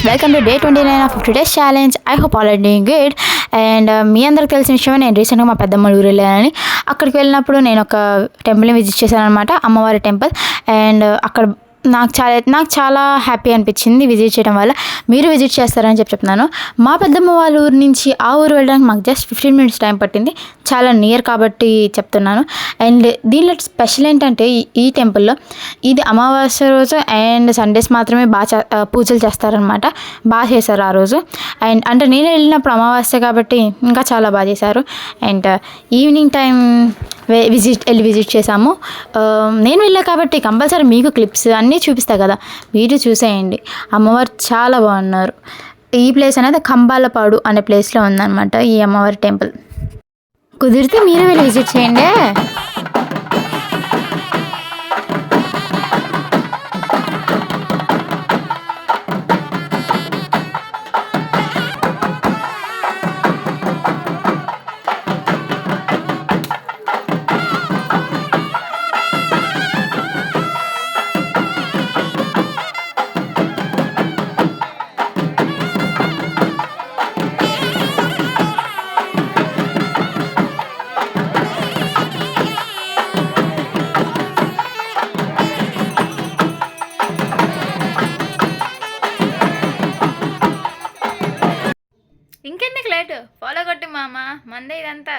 Friends, welcome to day 29 of 50 days challenge. I hope all are doing good. And మీ అందరికి తెలిసిన విషయమే, నేను రీసెంట్గా మా పెద్దమ్మ ఊరు వెళ్ళానని. అక్కడికి వెళ్ళినప్పుడు నేను ఒక టెంపుల్ని విజిట్ చేశాను అనమాట, అమ్మవారి టెంపుల్. అండ్ అక్కడ నాకు చాలా హ్యాపీ అనిపించింది విజిట్ చేయడం వల్ల. మీరు విజిట్ చేస్తారని చెప్తున్నాను. మా పెద్దమ్మ వాళ్ళ ఊరు నుంచి ఆ ఊరు వెళ్ళడానికి మాకు జస్ట్ 15 minutes టైం పట్టింది. చాలా నియర్ కాబట్టి చెప్తున్నాను. అండ్ దీనిలో స్పెషల్ ఏంటంటే, ఈ టెంపుల్లో ఇది అమావాస్య రోజు అండ్ సండేస్ మాత్రమే బాగా పూజలు చేస్తారనమాట. బాగా చేశారు ఆ రోజు. అండ్ అంటే నేను వెళ్ళినప్పుడు అమావాస్య కాబట్టి ఇంకా చాలా బాగా చేశారు. అండ్ ఈవినింగ్ టైం విజిట్ చేసాము. నేను వెళ్ళా కాబట్టి కంపల్సరీ మీకు క్లిప్స్ అన్నీ చూపిస్తా కదా, మీరు చూసేయండి. అమ్మవారు చాలా బాగున్నారు. ఈ ప్లేస్ అనేది కంబాలపాడు అనే ప్లేస్లో ఉందన్నమాట ఈ అమ్మవారి టెంపుల్. కుదిరితే మీరు వెళ్ళి విజిట్ చేయండి. ఇంకెందుకు లేటు, ఫాలో కొట్టి మామ, మందే ఇదంతా.